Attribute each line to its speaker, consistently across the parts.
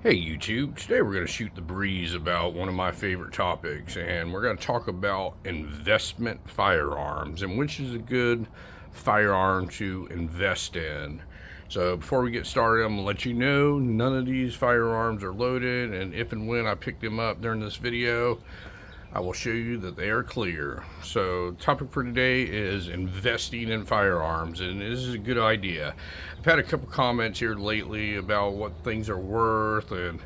Speaker 1: Hey YouTube, today we're going to shoot the breeze about one of my favorite topics, and we're going to talk about investment firearms and which is a good firearm to invest in. So before we get started, I'm going to let you know none of these firearms are loaded, and if and when I pick them up during this video, I will show you that they are clear. So, the topic for today is investing in firearms, and this is a good idea. I've had a couple comments here lately about what things are worth and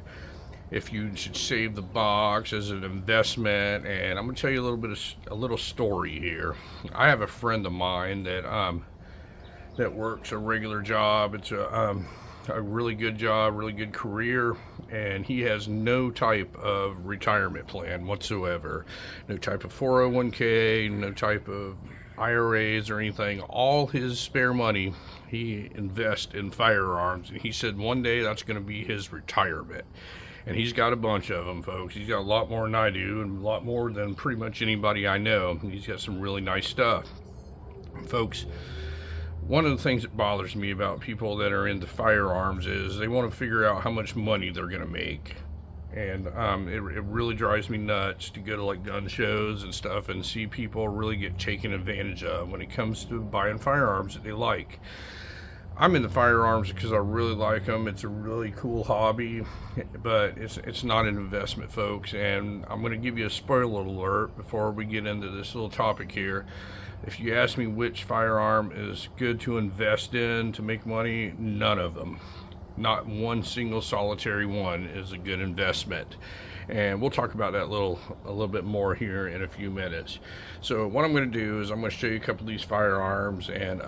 Speaker 1: if you should save the box as an investment. And I'm going to tell you a little story here. I have a friend of mine that works a regular job. It's a really good job, really good career, and he has no type of retirement plan whatsoever. No type of 401k, no type of IRAs or anything. All his spare money he invests in firearms, and he said one day that's going to be his retirement. And he's got a bunch of them, folks. He's got a lot more than I do, and a lot more than pretty much anybody I know. He's got some really nice stuff. Folks, one of the things that bothers me about people that are into firearms is they want to figure out how much money they're going to make. And it really drives me nuts to go to like gun shows and stuff and see people really get taken advantage of when it comes to buying firearms that they like. I'm into firearms because I really like them. It's a really cool hobby, but it's not an investment, folks. And I'm going to give you a spoiler alert before we get into this little topic here. If you ask me which firearm is good to invest in to make money, none of them. Not one single solitary one is a good investment. And we'll talk about that a little bit more here in a few minutes. So what I'm going to do is I'm going to show you a couple of these firearms, and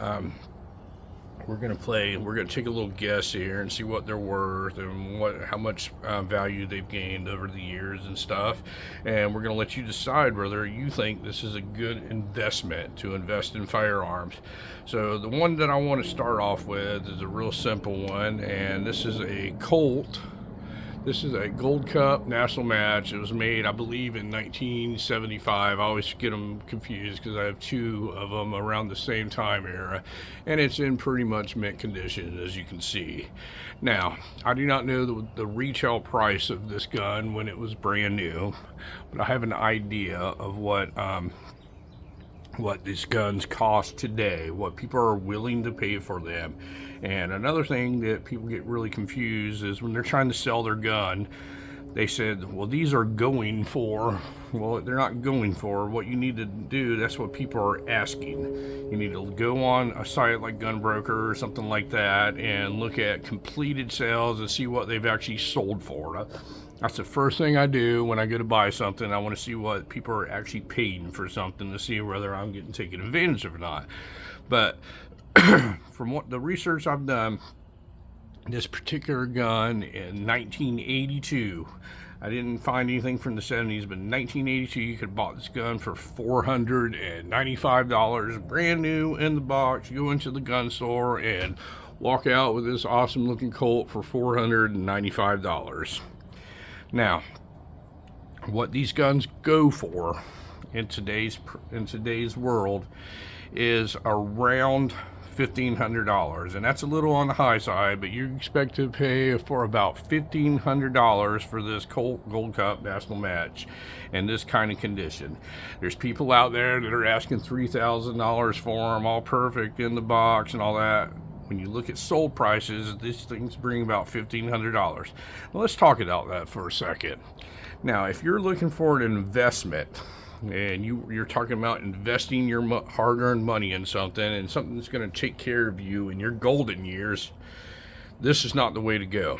Speaker 1: we're going to take a little guess here and see what they're worth and how much value they've gained over the years and stuff. And we're going to let you decide whether you think this is a good investment to invest in firearms. So the one that I want to start off with is a real simple one, and this is a Colt. This is a Gold Cup national match. It was made, I believe, in 1975. I always get them confused because I have two of them around the same time era. And it's in pretty much mint condition, as you can see. Now, I do not know the retail price of this gun when it was brand new, but I have an idea of what these guns cost today, what people are willing to pay for them. And another thing that people get really confused is when they're trying to sell their gun, they said, well, these are going for, well, they're not going for what you need to do. That's what people are asking. You need to go on a site like Gunbroker or something like that and look at completed sales and see what they've actually sold for. That's the first thing I do when I go to buy something. I want to see what people are actually paying for something to see whether I'm getting taken advantage of or not. But from what the research I've done, this particular gun in 1982, I didn't find anything from the 70s, but in 1982 you could have bought this gun for $495, brand new in the box. You go into the gun store and walk out with this awesome looking Colt for $495. Now, what these guns go for in today's world is around $1,500, and that's a little on the high side, but you expect to pay for about $1,500 for this Colt Gold Cup national match in this kind of condition. There's people out there that are asking $3,000 for them, all perfect in the box and all that. When you look at sold prices, these things bring about $1,500. Well, let's talk about that for a second. Now, if you're looking for an investment, and you're talking about investing your hard-earned money in something, and something that's going to take care of you in your golden years, this is not the way to go.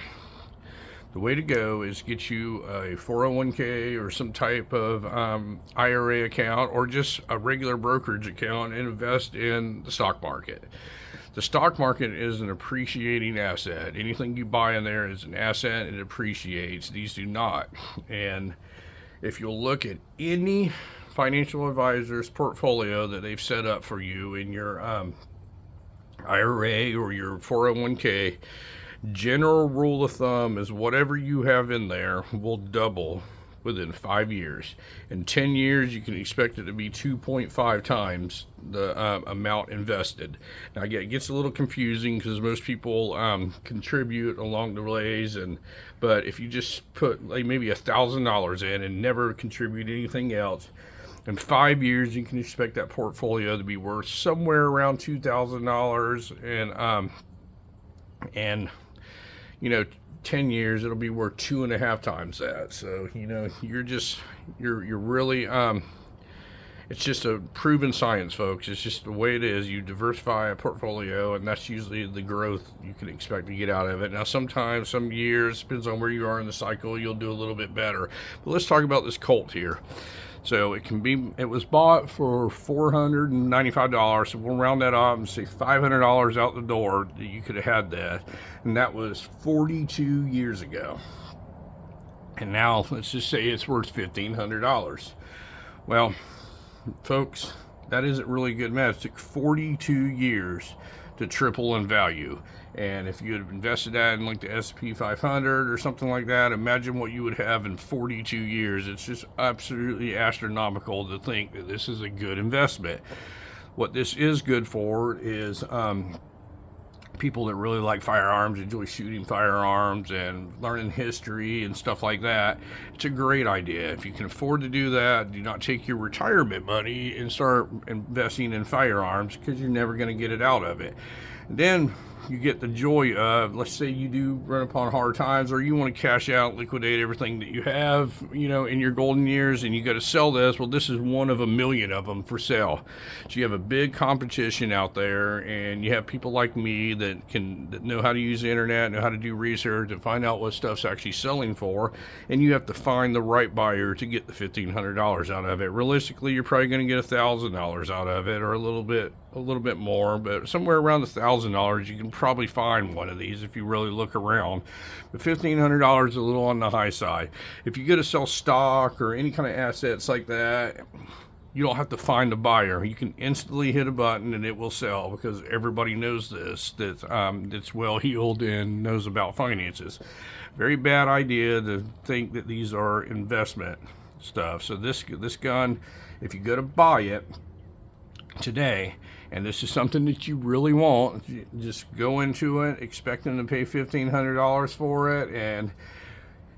Speaker 1: The way to go is get you a 401k or some type of IRA account, or just a regular brokerage account, and invest in the stock market. The stock market is an appreciating asset. Anything you buy in there is an asset, and it appreciates. These do not. And if you'll look at any financial advisor's portfolio that they've set up for you in your IRA or your 401k, general rule of thumb is whatever you have in there will double within 5 years. In 10 years, you can expect it to be 2.5 times the amount invested. Now, again, it gets a little confusing because most people contribute along the ways, but if you just put like maybe $1,000 in and never contribute anything else, in 5 years, you can expect that portfolio to be worth somewhere around $2,000, and 10 years it'll be worth 2.5 times that. So you're really it's just a proven science, folks. It's just the way it is. You diversify a portfolio, and that's usually the growth you can expect to get out of it. Now, sometimes, some years, depends on where you are in the cycle, you'll do a little bit better. But let's talk about this Colt here. So it was bought for $495. So we'll round that up and say $500 out the door that you could have had that. And that was 42 years ago. And now let's just say it's worth $1,500. Well, folks, that isn't really good math. It took 42 years to triple in value. And if you had invested that in like the S&P 500 or something like that, imagine what you would have in 42 years. It's just absolutely astronomical to think that this is a good investment. What this is good for is people that really like firearms, enjoy shooting firearms and learning history and stuff like that. It's a great idea. If you can afford to do that, do not take your retirement money and start investing in firearms, because you're never going to get it out of it. And then you get the joy of, let's say you do run upon hard times, or you want to cash out, liquidate everything that you have, in your golden years, and you got to sell this. Well, this is one of a million of them for sale. So you have a big competition out there, and you have people like me that know how to use the internet, know how to do research and find out what stuff's actually selling for, and you have to find the right buyer to get the $1,500 out of it. Realistically, you're probably going to get $1,000 out of it, or a little bit more, but somewhere around $1,000 you can probably find one of these if you really look around. But $1,500 is a little on the high side. If you go to sell stock or any kind of assets like that, you don't have to find a buyer. You can instantly hit a button and it will sell, because everybody knows this, that's well-heeled and knows about finances. Very bad idea to think that these are investment stuff. So this gun, if you go to buy it today, and this is something that you really want, just go into it expecting to pay $1,500 for it, and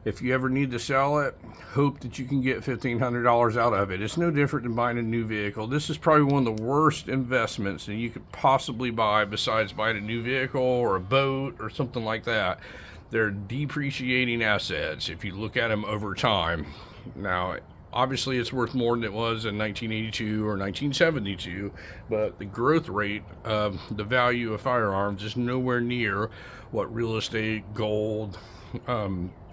Speaker 1: if you ever need to sell it, hope that you can get $1,500 out of it. It's no different than buying a new vehicle. This is probably one of the worst investments that you could possibly buy, besides buying a new vehicle or a boat or something like that. They're depreciating assets if you look at them over time. Now, obviously, it's worth more than it was in 1982 or 1972, but the growth rate of the value of firearms is nowhere near what real estate, gold,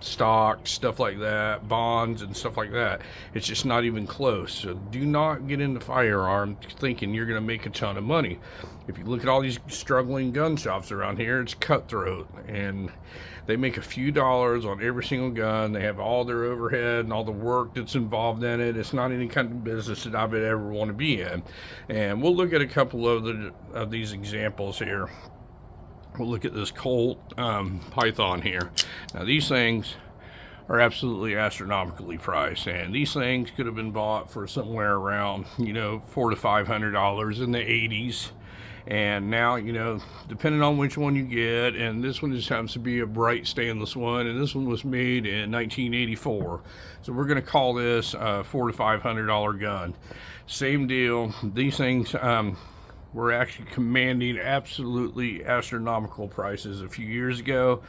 Speaker 1: stock, stuff like that, bonds and stuff like that. It's just not even close. So do not get into firearms thinking you're going to make a ton of money. If you look at all these struggling gun shops around here, it's cutthroat, and they make a few dollars on every single gun. They have all their overhead and all the work that's involved in it. It's not any kind of business that I would ever want to be in. And we'll look at a couple of these examples here. We'll look at this Colt Python here. Now, these things are absolutely astronomically priced, and these things could have been bought for somewhere around $400 to $500 in the 80s. And now, depending on which one you get, and this one just happens to be a bright stainless one, and this one was made in 1984. So we're going to call this a $400 to $500 gun. Same deal. These things were actually commanding absolutely astronomical prices a few years ago.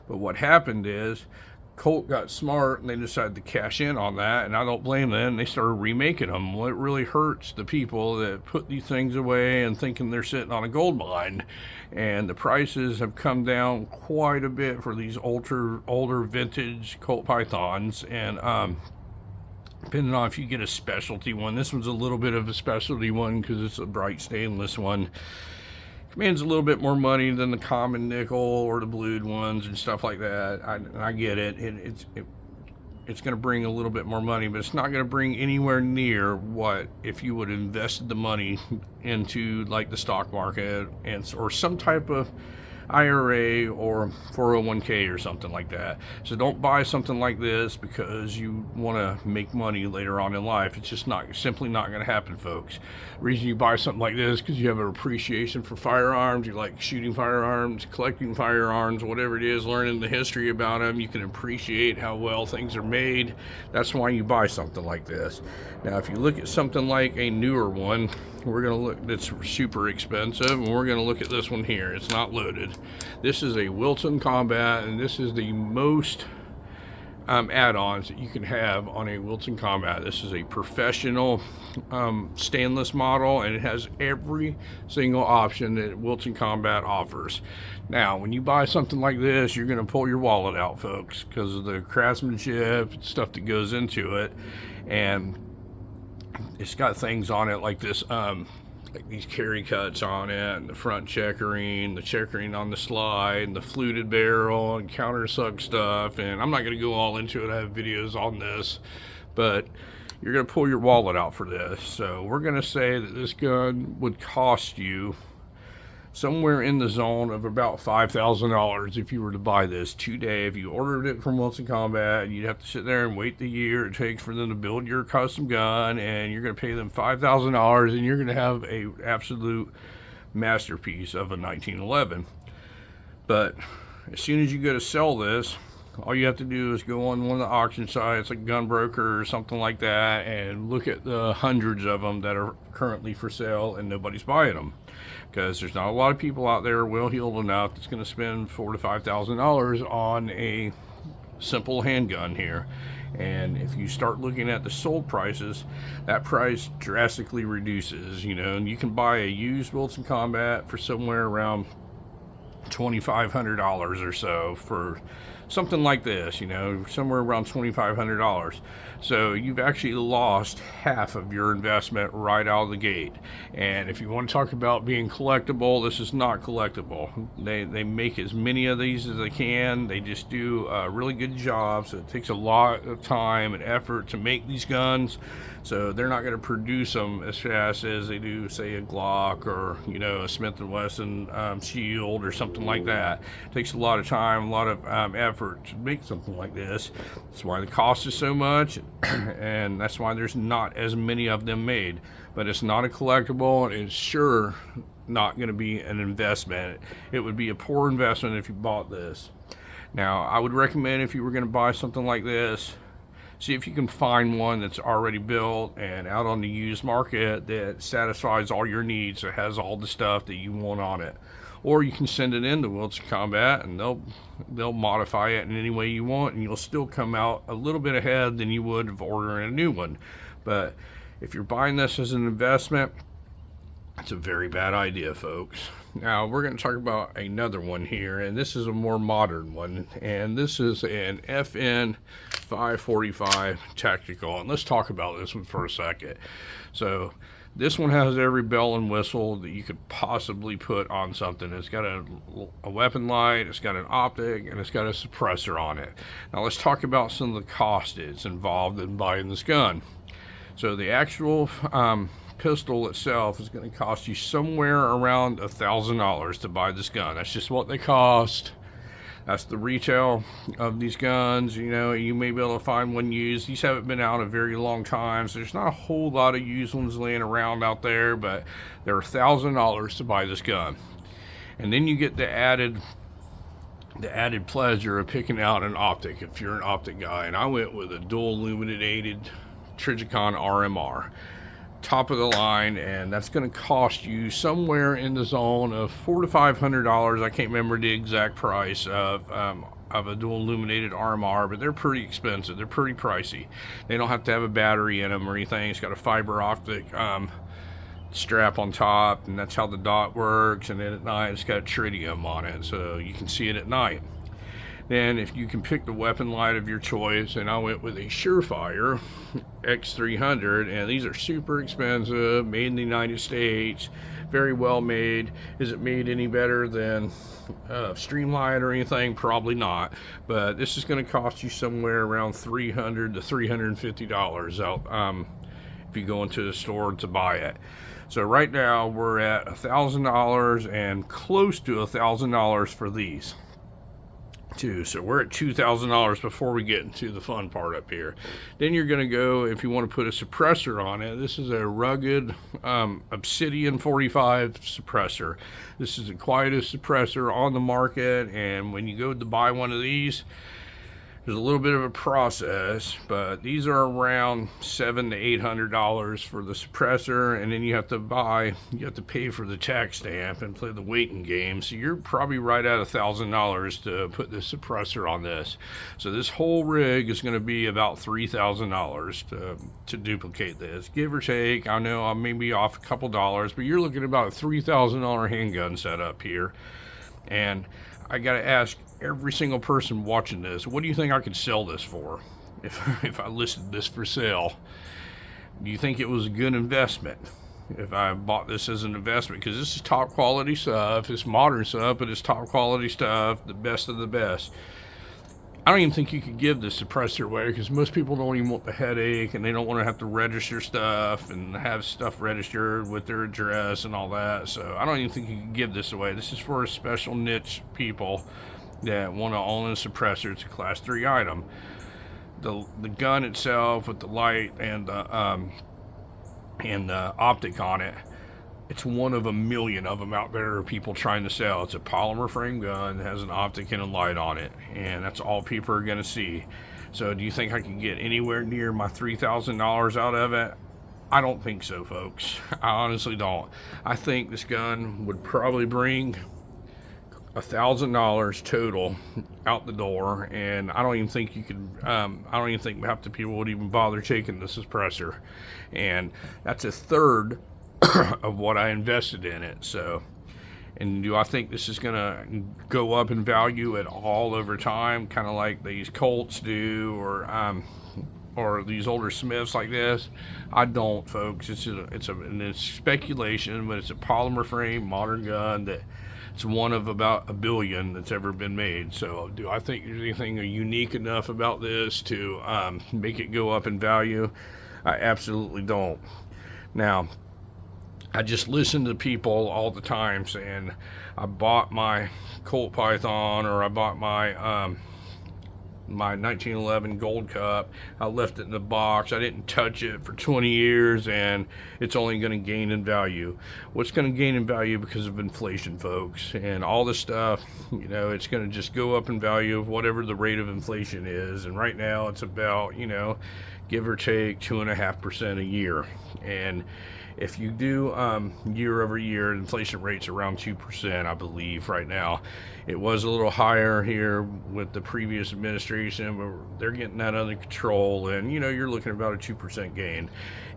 Speaker 1: But what happened is Colt got smart and they decided to cash in on that, and I don't blame them. They started remaking them. Well, it really hurts the people that put these things away and thinking they're sitting on a gold mine. And the prices have come down quite a bit for these older vintage Colt Pythons. And depending on if you get a specialty one, this one's a little bit of a specialty one because it's a bright stainless one. Commands a little bit more money than the common nickel or the blued ones and stuff like that. I get it. It's going to bring a little bit more money, but it's not going to bring anywhere near what if you would have invested the money into like the stock market or some type of IRA or 401k or something like that. So don't buy something like this because you want to make money later on in life. It's just simply not going to happen, folks. The reason you buy something like this because you have an appreciation for firearms. You like shooting firearms, collecting firearms, whatever it is, learning the history about them. You can appreciate how well things are made. That's why you buy something like this. Now, if you look at something like a newer one, we're going to look, that's super expensive, and we're going to look at this one here. It's not loaded. This is a Wilson Combat, and this is the most add-ons that you can have on a Wilson Combat. This is a professional stainless model, and it has every single option that Wilson Combat offers. Now, when you buy something like this, you're going to pull your wallet out, folks, because of the craftsmanship, stuff that goes into it, and it's got things on it like this, like these carry cuts on it, and the front checkering, the checkering on the slide, and the fluted barrel, and countersunk stuff. And I'm not going to go all into it. I have videos on this, but you're going to pull your wallet out for this. So we're going to say that this gun would cost you somewhere in the zone of about $5,000 if you were to buy this today. If you ordered it from Wilson Combat, you'd have to sit there and wait the year it takes for them to build your custom gun, and you're going to pay them $5,000, and you're going to have a absolute masterpiece of a 1911. But as soon as you go to sell this, all you have to do is go on one of the auction sites like Gunbroker or something like that and look at the hundreds of them that are currently for sale, and nobody's buying them because there's not a lot of people out there well-heeled enough that's going to spend $4,000 to $5,000 on a simple handgun here. And if you start looking at the sold prices, that price drastically reduces, and you can buy a used Wilson Combat for somewhere around $2,500 or so for something like this, somewhere around $2,500. So you've actually lost half of your investment right out of the gate. And if you want to talk about being collectible, this is not collectible. They make as many of these as they can. They just do a really good job. So it takes a lot of time and effort to make these guns. So they're not going to produce them as fast as they do, say, a Glock or, a Smith & Wesson Shield or something like that. It takes a lot of time, a lot of effort to make something like this. That's why the cost is so much, and that's why there's not as many of them made. But it's not a collectible, and it's sure not going to be an investment. It would be a poor investment if you bought this. Now, I would recommend, if you were going to buy something like this, see if you can find one that's already built and out on the used market that satisfies all your needs, that has all the stuff that you want on it. Or you can send it into Wilson Combat, and they'll modify it in any way you want, and you'll still come out a little bit ahead than you would of ordering a new one. But if you're buying this as an investment, it's a very bad idea, folks. Now we're going to talk about another one here, and this is a more modern one, and this is an FN 545 Tactical. And let's talk about this one for a second. So this one has every bell and whistle that you could possibly put on something. It's got a weapon light, it's got an optic, and it's got a suppressor on it. Now let's talk about some of the cost that's involved in buying this gun. So the actual pistol itself is going to cost you somewhere around $1,000 to buy this gun. That's just what they cost. That's the retail of these guns. You may be able to find one used. These haven't been out a very long time, so there's not a whole lot of used ones laying around out there, but they're $1,000 to buy this gun. And then you get the added pleasure of picking out an optic if you're an optic guy. And I went with a dual illuminated Trijicon RMR. Top of the line, and that's going to cost you somewhere in the zone of $400 to $500. I can't remember the exact price of a dual illuminated RMR, but they're pretty expensive. They're pretty pricey. They don't have to have a battery in them or anything. It's got a fiber optic strap on top, and that's how the dot works. And then at night it's got tritium on it, so you can see it at night. Then if you can pick the weapon light of your choice, and I went with a Surefire X300, and these are super expensive, made in the United States, very well made. Is it made any better than Streamlight or anything? Probably not, but this is going to cost you somewhere around $300 to $350 out if you go into the store to buy it. So right now we're at $1,000 and close to $1,000 for these too. So we're at $2,000 before we get into the fun part up here. Then you're going to go, if you want to put a suppressor on it, this is a Rugged Obsidian 45 suppressor. This is the quietest suppressor on the market, and when you go to buy one of these, there's a little bit of a process, but these are around $700 to $800 for the suppressor, and then you have to pay for the tax stamp and play the waiting game. So you're probably right at $1,000 to put the suppressor on this. So this whole rig is going to be about $3,000 to duplicate this, give or take. I know I may be off a couple dollars, but you're looking at about a $3,000 handgun setup here. And I got to ask every single person watching this, what do you think I could sell this for if I listed this for sale? Do you think it was a good investment if I bought this as an investment? Because this is top quality stuff. It's modern stuff, but it's top quality stuff, the best of the best. I don't even think you could give this suppressor away, because most people don't even want the headache, and they don't want to have to register stuff and have stuff registered with their address and all that. So I don't even think you can give this away. This is for special niche people that want to own a suppressor. It's a class 3 item. The gun itself with the light and the optic on it, it's one of a million of them out there, people trying to sell. It's a polymer frame gun, has an optic and a light on it, and that's all people are going to see. So do you think I can get anywhere near my $3,000 out of it? I don't think so, folks. I honestly don't. I think this gun would probably bring $1,000 total out the door, and I don't even think you could. I don't even think half the people would even bother taking the suppressor, and that's a third of what I invested in it. So, and do I think this is gonna go up in value at all over time, kind of like these Colts do, or these older Smiths like this? I don't, folks. It's speculation, but it's a polymer frame modern gun that it's one of about a billion that's ever been made. So do I think there's anything unique enough about this to make it go up in value? I absolutely don't. Now, I just listen to people all the time saying, I bought my Colt Python, or I bought my my 1911 Gold Cup. I left it in the box. I didn't touch it for 20 years, and it's only going to gain in value. What's going to gain in value because of inflation, folks, and all this stuff, you know, it's going to just go up in value of whatever the rate of inflation is. And right now it's about, you know, give or take 2.5% a year. And if you do year over year, inflation rate's around 2%, I believe, right now. It was a little higher here with the previous administration, but they're getting that under control, and you know, you're looking at about a 2% gain.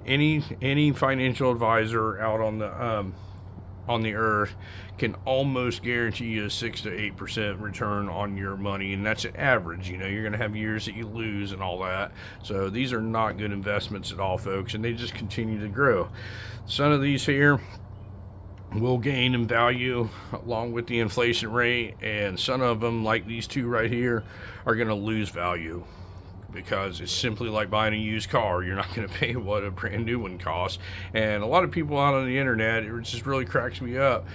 Speaker 1: Any financial advisor out on the earth can almost guarantee you a 6 to 8% return on your money, and that's an average. You know, you're going to have years that you lose and all that. So these are not good investments at all, folks, and they just continue to grow. Some of these here will gain in value along with the inflation rate, and some of them, like these two right here, are going to lose value, because it's simply like buying a used car. You're not going to pay what a brand new one costs. And a lot of people out on the internet, it just really cracks me up.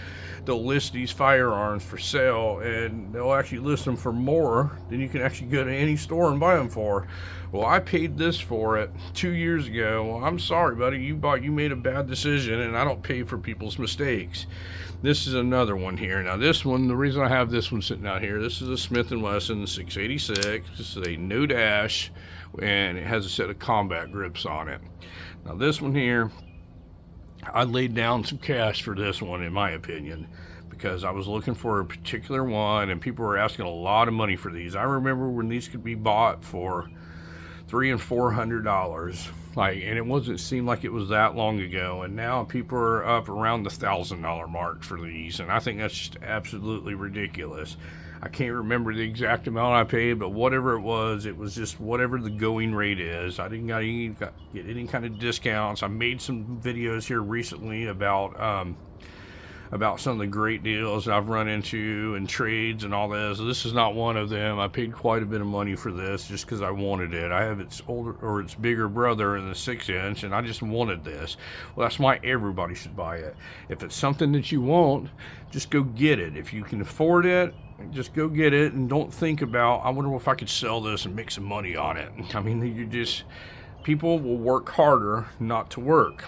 Speaker 1: They'll list these firearms for sale, and they'll actually list them for more than you can actually go to any store and buy them for. Well, I paid this for it 2 years ago. Well, I'm sorry, buddy. You made a bad decision, and I don't pay for people's mistakes. This is another one here. Now, this one, the reason I have this one sitting out here, this is a Smith & Wesson 686. This is a no dash, and it has a set of combat grips on it. Now, this one here, I laid down some cash for this one, in my opinion, because I was looking for a particular one, and people were asking a lot of money for these. I remember when these could be bought for $300 and $400, and it seemed like it was that long ago, and now people are up around the $1,000 mark for these, and I think that's just absolutely ridiculous. I can't remember the exact amount I paid, but whatever it was just whatever the going rate is. I didn't get any kind of discounts. I made some videos here recently about about some of the great deals I've run into and trades and all this. This is not one of them. I paid quite a bit of money for this just because I wanted it. I have its older or its bigger brother in the 6-inch, and I just wanted this. Well, that's why everybody should buy it. If it's something that you want, just go get it. If you can afford it, just go get it, and don't think about, I wonder if I could sell this and make some money on it. I mean, people will work harder not to work.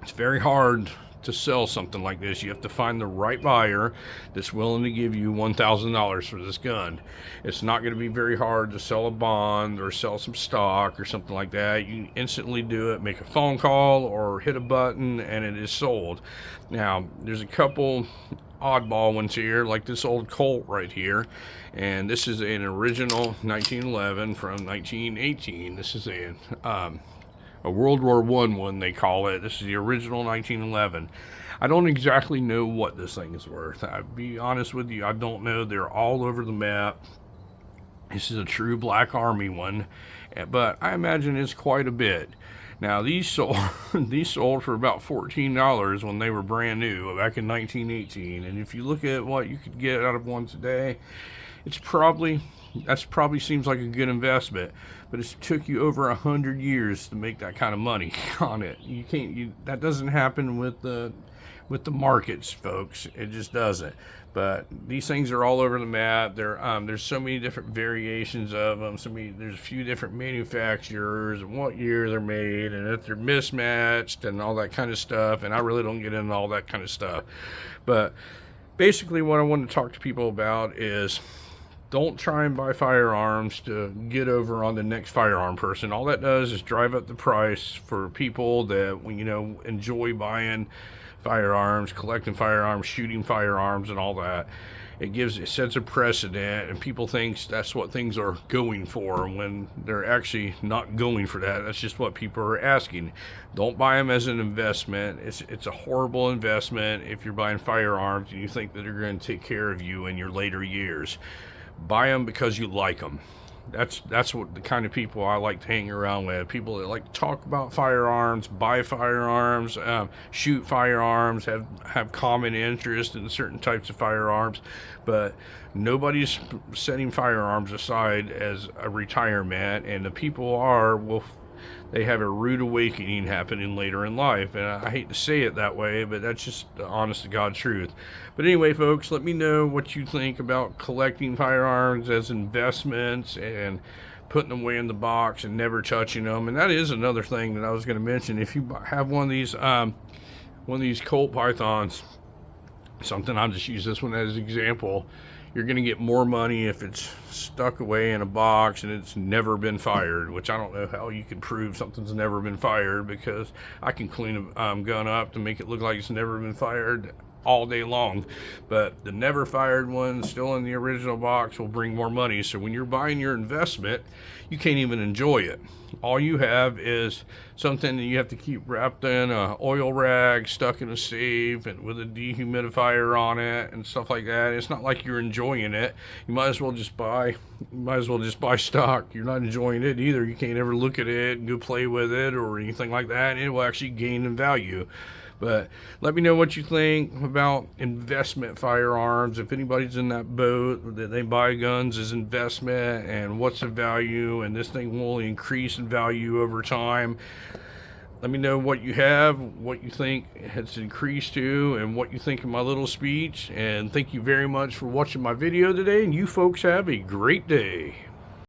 Speaker 1: It's very hard to sell something like this. You have to find the right buyer that's willing to give you $1,000 for this gun. It's not going to be very hard to sell a bond or sell some stock or something like that. You instantly do it, make a phone call or hit a button, and it is sold. Now, there's a couple oddball ones here, like this old Colt right here, and this is an original 1911 from 1918. This is a World War I one, they call it. This is the original 1911. I don't exactly know what this thing is worth. I'll be honest with you, I don't know. They're all over the map. This is a true Black Army one, but I imagine it's quite a bit. Now, these sold for about $14 when they were brand new back in 1918. And if you look at what you could get out of one today, that's probably seems like a good investment. But it took you over 100 years to make that kind of money on it. That doesn't happen with the markets, folks. It just doesn't. But these things are all over the map. There's so many different variations of them. There's a few different manufacturers and what year they're made, and if they're mismatched and all that kind of stuff. And I really don't get into all that kind of stuff. But basically, what I want to talk to people about is, don't try and buy firearms to get over on the next firearm person. All that does is drive up the price for people that, enjoy buying firearms, collecting firearms, shooting firearms, and all that. It sets a precedent, and people think that's what things are going for when they're actually not going for that. That's just what people are asking. Don't buy them as an investment. It's a horrible investment if you're buying firearms and you think that they're going to take care of you in your later years. Buy them because you like them. That's what the kind of people I like to hang around with. People that like to talk about firearms, buy firearms, shoot firearms, have common interest in certain types of firearms, but nobody's setting firearms aside as a retirement, and the people they have a rude awakening happening later in life. And I hate to say it that way, but that's just the honest to God truth. But anyway, folks, let me know what you think about collecting firearms as investments and putting them away in the box and never touching them. And that is another thing that I was going to mention. If you have one of these Colt Pythons, I'll just use this one as an example. You're going to get more money if it's stuck away in a box and it's never been fired, which I don't know how you can prove something's never been fired, because I can clean a gun up to make it look like it's never been fired all day long. But the never fired one still in the original box will bring more money. So when you're buying your investment, you can't even enjoy it. All you have is something that you have to keep wrapped in a oil rag, stuck in a safe, and with a dehumidifier on it and stuff like that. It's not like you're enjoying it. You might as well just buy stock. You're not enjoying it either. You can't ever look at it and go play with it or anything like that. It will actually gain in value. But let me know what you think about investment firearms. If anybody's in that boat that they buy guns as investment, and what's the value, and this thing will increase in value over time. Let me know what you have, what you think it's increased to, and what you think of my little speech. And thank you very much for watching my video today, and you folks have a great day.